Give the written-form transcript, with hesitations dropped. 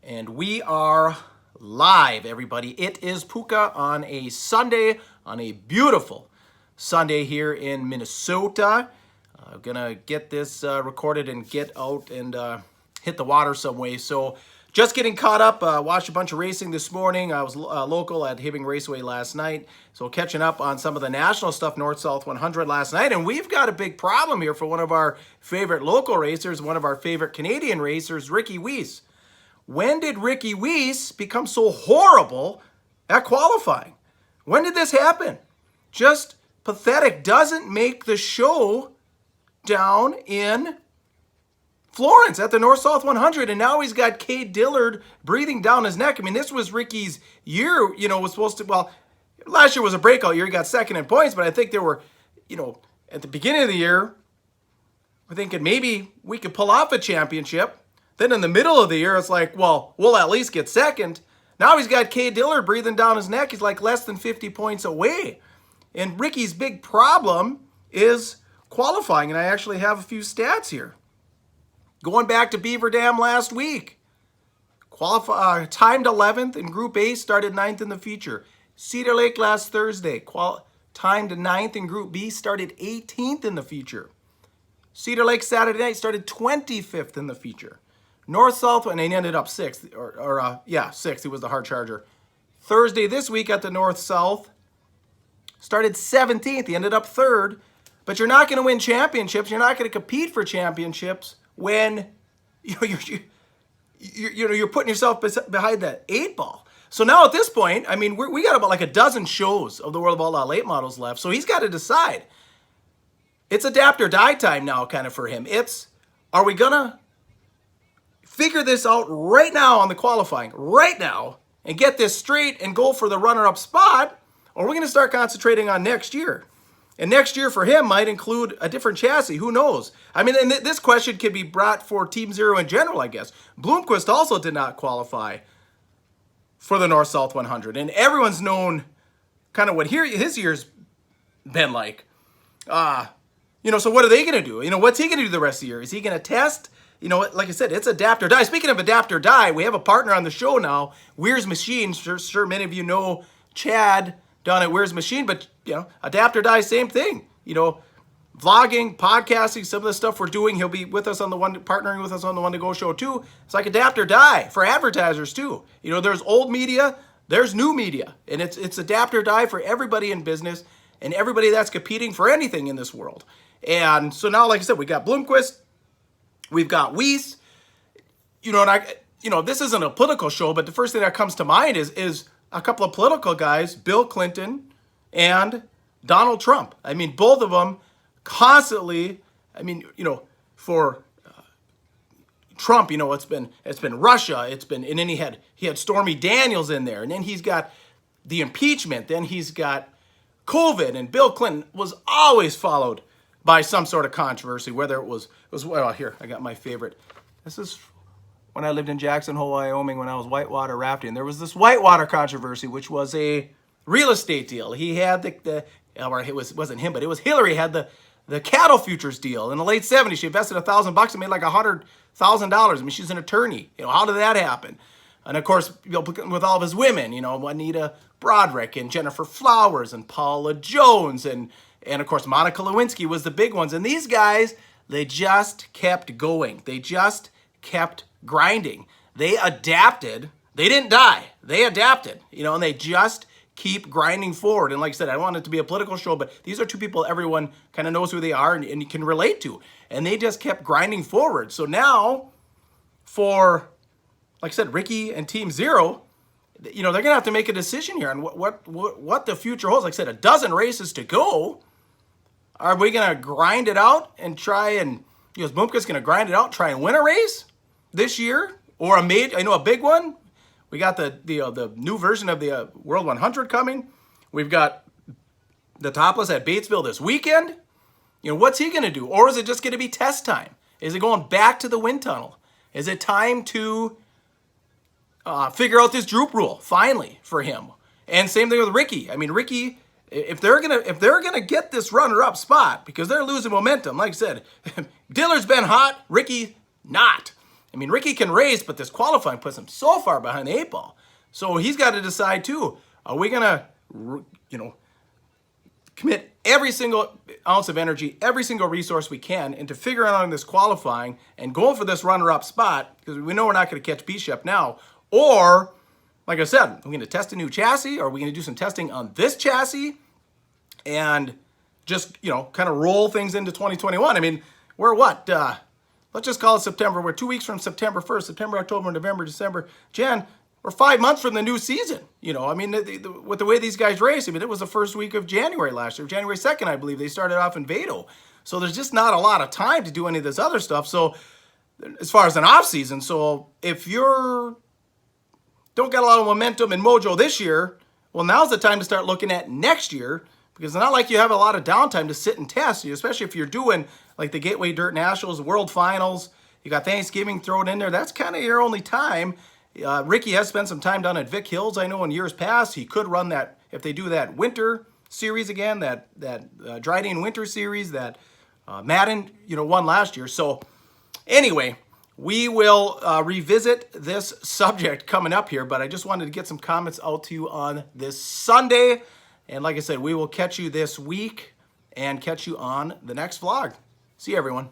And we are live, everybody. It is Puka on a Sunday, on a beautiful Sunday here in Minnesota. I'm gonna get this recorded and get out and hit the water some way. So just getting caught up, watched a bunch of racing this morning. I was local at Hibbing Raceway last night. So catching up on some of the national stuff, North-South 100 last night. And we've got a big problem here for one of our favorite local racers, one of our favorite Canadian racers, Ricky Weiss. When did Ricky Weiss become so horrible at qualifying? When did this happen? Just pathetic. Doesn't make the show down in Florence at the North-South 100, and now he's got Cade Dillard breathing down his neck. I mean, this was Ricky's year, was supposed to, well, last year was a breakout year. He got second in points, but I think there were, at the beginning of the year, we're thinking maybe we could pull off a championship. Then in the middle of the year, it's like, well, we'll at least get second. Now he's got Cade Dillard breathing down his neck. He's like less than 50 points away. And Ricky's big problem is qualifying, and I actually have a few stats here. Going back to Beaver Dam last week, timed 11th in Group A, started 9th in the feature. Cedar Lake last Thursday, timed 9th in Group B, started 18th in the feature. Cedar Lake Saturday night started 25th in the feature. North-South, and he ended up 6th, 6th, he was the hard charger. Thursday this week at the North-South, started 17th, he ended up 3rd. But you're not going to win championships, you're not going to compete for championships when you're putting yourself behind that 8 ball. So now at this point, I mean, we got about like a dozen shows of the World of Outlaw late models left, so he's got to decide. It's adapt or die time now kind of for him. Are we going to figure this out right now on the qualifying, right now, and get this straight and go for the runner-up spot, or are we going to start concentrating on next year? And next year for him might include a different chassis. Who knows? I mean, and this question can be brought for Team Zero in general, I guess. Bloomquist also did not qualify for the North-South 100. And everyone's known kind of what his year's been like. So what are they going to do? What's he going to do the rest of the year? Is he going to test? Like I said, it's adapt or die. Speaking of adapt or die, we have a partner on the show now, Weir's Machine. Sure many of you know Chad down at Weir's Machine, but adapt or die, same thing. Vlogging, podcasting, some of the stuff we're doing, he'll be with us on partnering with us on the One to Go show too. It's like adapt or die for advertisers too. There's old media, there's new media, and it's adapt or die for everybody in business and everybody that's competing for anything in this world. And so now, like I said, we got Bloomquist, we've got Weiss, this isn't a political show, but the first thing that comes to mind is a couple of political guys, Bill Clinton and Donald Trump. I mean, both of them constantly, for Trump, it's been Russia, and then he had Stormy Daniels in there, and then he's got the impeachment, then he's got COVID, and Bill Clinton was always followed by some sort of controversy, whether it was well, here, I got my favorite. This is when I lived in Jackson Hole, Wyoming, when I was whitewater rafting. There was this whitewater controversy, which was a real estate deal. He had or it wasn't him, but it was Hillary had the cattle futures deal in the late 70s. She invested $1,000 and made like $100,000. I mean, she's an attorney. How did that happen? And of course, with all of his women, Juanita Broderick and Jennifer Flowers and Paula Jones and of course, Monica Lewinsky was the big ones. And these guys, they just kept going. They just kept grinding. They adapted. They didn't die. They adapted, and they just keep grinding forward. And like I said, I don't want it to be a political show, but these are two people everyone kind of knows who they are and you can relate to. And they just kept grinding forward. So now for, like I said, Ricky and Team Zero, they're going to have to make a decision here on what the future holds. Like I said, a dozen races to go. Are we going to grind it out and try and, is Bloomquist going to grind it out, try and win a race this year? Or a big one? We got the new version of the World 100 coming. We've got the Topless at Batesville this weekend. What's he going to do? Or is it just going to be test time? Is it going back to the wind tunnel? Is it time to figure out this droop rule finally for him? And same thing with Ricky. I mean, Ricky, if they're gonna get this runner-up spot because they're losing momentum, like I said, Dillard's been hot, Ricky not. I mean, Ricky can race, but this qualifying puts him so far behind the 8 ball. So he's got to decide too, are we going to, commit every single ounce of energy, every single resource we can into figuring out this qualifying and going for this runner-up spot, because we know we're not going to catch Bishop now, or, like I said, are we going to test a new chassis, or are we going to do some testing on this chassis and just, kind of roll things into 2021? I mean, we're what? Let's just call it September. We're 2 weeks from September 1st, September, October, November, December, Jan. We're 5 months from the new season. I mean, with the way these guys race, I mean, it was the first week of January last year. January 2nd, I believe, they started off in Vado. So there's just not a lot of time to do any of this other stuff. So as far as an off season, so if you're don't got a lot of momentum and mojo this year, well, now's the time to start looking at next year, because it's not like you have a lot of downtime to sit and test, especially if you're doing like the Gateway Dirt Nationals, World Finals. You got Thanksgiving thrown in there. That's kind of your only time. Ricky has spent some time down at Vic Hills. I know in years past he could run that if they do that winter series again, that Dryden Winter Series that Madden won last year. So anyway, we will revisit this subject coming up here, but I just wanted to get some comments out to you on this Sunday. And like I said, we will catch you this week and catch you on the next vlog. See you, everyone.